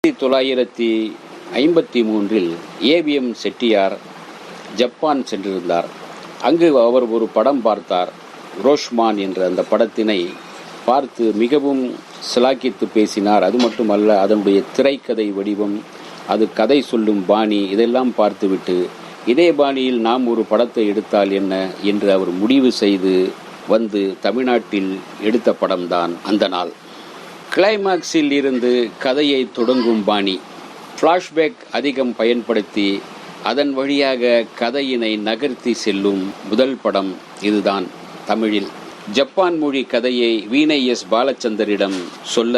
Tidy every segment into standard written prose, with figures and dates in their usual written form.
1953 AVM Chettiar Japan சென்றிருந்தார். அங்கு அவர் ஒரு படம் பார்த்தார். ரோஷ்மான் என்ற அந்த படத்தினை பார்த்து மிகவும் சிலாக்கித்து பேசினார். அது மட்டுமல்ல, அதனுடைய திரைக்கதை வடிவம், அது கதை சொல்லும் பாணி, இதெல்லாம் பார்த்துவிட்டு இதே பாணியில் நாம் ஒரு படத்தை எடுத்தால் என்ன என்று அவர் முடிவு செய்து வந்து தமிழ்நாட்டில் எடுத்த படம்தான் அந்த நாள். கிளைமாக்ஸில் இருந்து கதையை தொடங்கும் பாணி, ஃப்ளாஷ்பேக் அதிகம் பயன்படுத்தி அதன் வழியாக கதையினை நகர்த்தி செல்லும் முதல் படம் இதுதான் தமிழில். ஜப்பான் மொழி கதையை வீணை எஸ் பாலச்சந்தரிடம் சொல்ல,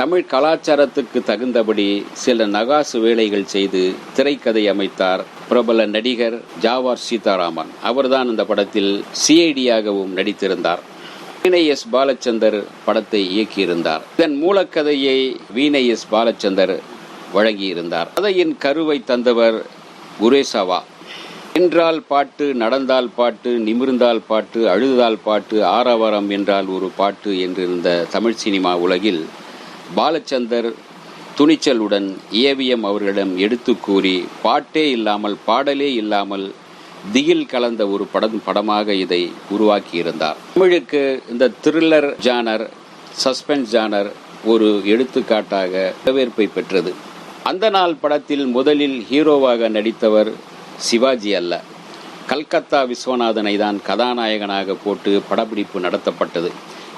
தமிழ் கலாச்சாரத்துக்கு தகுந்தபடி சில நகாசு வேலைகள் செய்து திரைக்கதை அமைத்தார் பிரபல நடிகர் ஜாவார் சீதாராமன். அவர்தான் இந்த படத்தில் சிஐடியாகவும் நடித்திருந்தார். வீணை எஸ் பாலச்சந்தர் படத்தை இயக்கியிருந்தார். இதன் மூலக்கதையை வீணை எஸ் பாலச்சந்தர் வழங்கியிருந்தார். கதையின் கருவை தந்தவர் குரேசாவா. நின்றால் பாட்டு, நடந்தால் பாட்டு, நிமிர்ந்தால் பாட்டு, அழுதால் பாட்டு, ஆரவாரம் என்றால் ஒரு பாட்டு என்றிருந்த தமிழ் சினிமா உலகில் பாலச்சந்தர் துணிச்சலுடன் ஏவிஎம் அவர்களிடம் எடுத்து கூறி பாட்டே இல்லாமல், பாடலே இல்லாமல் திகில் கலந்த ஒரு படமாக இதை உருவாக்கியிருந்தார். தமிழுக்கு இந்த த்ரில்லர் ஜானர், சஸ்பென்ஸ் ஜானர் ஒரு எடுத்துக்காட்டாக வரவேற்பை பெற்றது. அந்த நாள் படத்தில் முதலில் ஹீரோவாக நடித்தவர் சிவாஜி அல்ல, கல்கத்தா விஸ்வநாதனை தான் கதாநாயகனாக போட்டு படப்பிடிப்பு நடத்தப்பட்டது.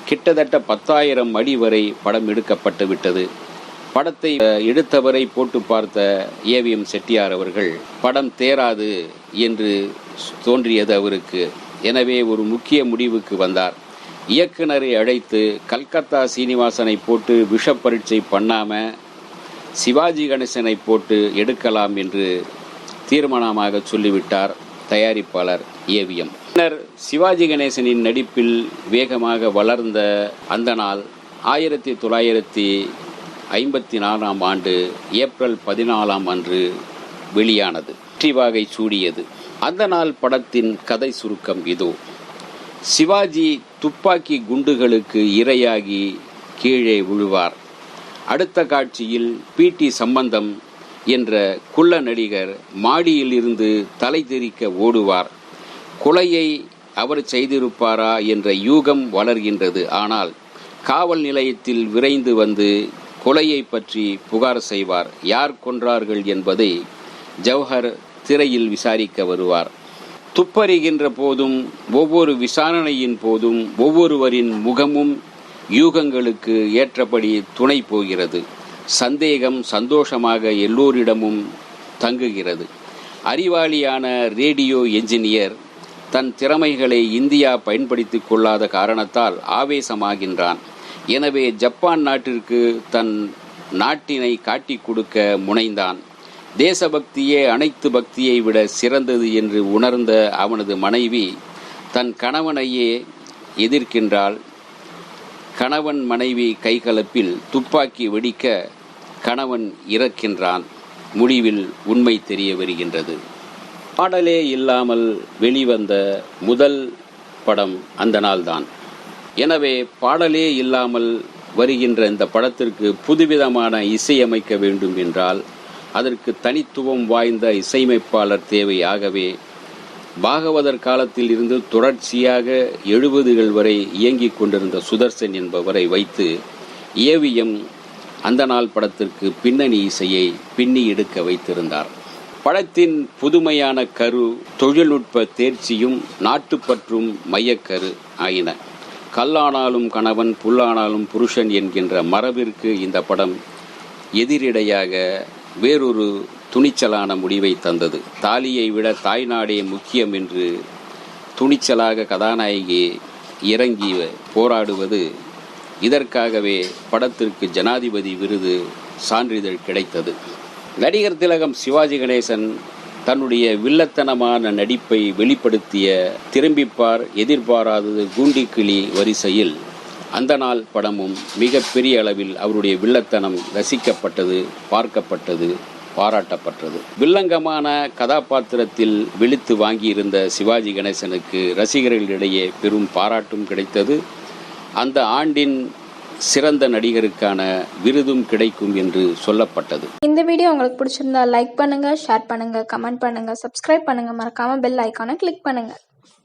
கிட்டத்தட்ட 10,000 அடி வரை படம் எடுக்கப்பட்டு விட்டது. படத்தை எடுத்தவரை போட்டு பார்த்த ஏவிஎம் செட்டியார் அவர்கள் படம் தேராது என்று தோன்றியது அவருக்கு. எனவே ஒரு முக்கிய முடிவுக்கு வந்தார். இயக்குனரை அழைத்து கல்கத்தா சீனிவாசனை போட்டு விஷ பரீட்சை பண்ணாம சிவாஜி கணேசனை போட்டு எடுக்கலாம் என்று தீர்மானமாக சொல்லிவிட்டார் தயாரிப்பாளர் ஏவிஎம். பின்னர் சிவாஜி கணேசனின் நடிப்பில் வேகமாக வளர்ந்த அந்த நாள் 1954 ஆண்டு ஏப்ரல் 14 அன்று வெளியானது. வெற்றி வாகை சூடியது. அந்த நாள் படத்தின் கதை சுருக்கம் இதோ. சிவாஜி துப்பாக்கி குண்டுகளுக்கு இரையாகி கீழே விழுவார். அடுத்த காட்சியில் பிடி சம்பந்தம் என்ற குள்ள நடிகர் மாடியில் இருந்து தலை தெறிக்க ஓடுவார். கொலையை அவர் செய்திருப்பாரா என்ற யூகம் வளர்கின்றது. ஆனால் காவல் நிலையத்தில் விரைந்து வந்து கொலையை பற்றி புகார் செய்வார். யார் கொன்றார்கள் என்பதை ஜவஹர் திரையில் விசாரிக்க வருவார். துப்பறிகின்ற போதும் ஒவ்வொரு விசாரணையின் போதும் ஒவ்வொருவரின் முகமும் யூகங்களுக்கு ஏற்றபடி துணை போகிறது. சந்தேகம் சந்தோஷமாக எல்லோரிடமும் தங்குகிறது. அறிவாளியான ரேடியோ என்ஜினியர் தன் திறமைகளை இந்தியா பயன்படுத்திக் கொள்ளாத காரணத்தால் ஆவேசமாகின்றான். எனவே ஜப்பான் நாட்டிற்கு தன் நாட்டினை காட்டிக் கொடுக்க முனைந்தான். தேசபக்தியே அனைத்து பக்தியை விட சிறந்தது என்று உணர்ந்த அவனது மனைவி தன் கணவனையே எதிர்க்கின்றாள். கணவன் மனைவி கைகலப்பில் துப்பாக்கி வெடிக்க கணவன் இறக்கின்றான். முடிவில் உண்மை தெரிய வருகின்றது. பாடலே இல்லாமல் வெளிவந்த முதல் படம் அந்த நாள்தான். எனவே பாடலே இல்லாமல் வருகின்ற இந்த படத்திற்கு புதுவிதமான இசையமைக்க வேண்டும் என்றால் அதற்கு தனித்துவம் வாய்ந்த இசையமைப்பாளர் தேவை. ஆகவே பாகவதர் காலத்தில் இருந்து தொடர்ச்சியாக 70கள் வரை இயங்கிக் கொண்டிருந்த சுதர்சன் என்பவரை வைத்து ஏவிஎம் அந்த நாள் படத்திற்கு பின்னணி இசையை பின்னி எடுக்க வைத்திருந்தார். படத்தின் புதுமையான கரு, தொழில்நுட்ப தேர்ச்சியும் நாட்டுப்பற்றும் மையக்கரு ஆயின. கல்லானாலும் கணவன், புல்லானாலும் புருஷன் என்கின்ற மரபிற்கு இந்த படம் எதிரிடையாக வேறொரு துணிச்சலான முடிவை தந்தது. தாலியை விட தாய்நாடே முக்கியம் என்று துணிச்சலாக கதாநாயகி இறங்கி போராடுவது, இதற்காகவே படத்திற்கு ஜனாதிபதி விருது சான்றிதழ் கிடைத்தது. நடிகர் திலகம் சிவாஜி கணேசன் தன்னுடைய வில்லத்தனமான நடிப்பை வெளிப்படுத்திய திரும்பிப்பார், எதிர்பாராதது, கூண்டிக்கிளி வரிசையில் அந்த நாள் படமும் மிகப்பெரிய அளவில் அவருடைய வில்லத்தனம் ரசிக்கப்பட்டது, பார்க்கப்பட்டது, பாராட்டப்பட்டது. வில்லங்கமான கதாபாத்திரத்தில் வெளுத்து வாங்கியிருந்த சிவாஜி கணேசனுக்கு ரசிகர்களிடையே பெரும் பாராட்டும் கிடைத்தது. அந்த ஆண்டின் சிறந்த நடிகருக்கான விருதும் கிடைக்கும் என்று சொல்லப்பட்டது. இந்த வீடியோ உங்களுக்கு பிடிச்சிருந்தா லைக் பண்ணுங்க, ஷேர் பண்ணுங்க, கமெண்ட் பண்ணுங்க, சப்ஸ்கிரைப் பண்ணுங்க, மறக்காம பெல் ஐகானை கிளிக் பண்ணுங்க.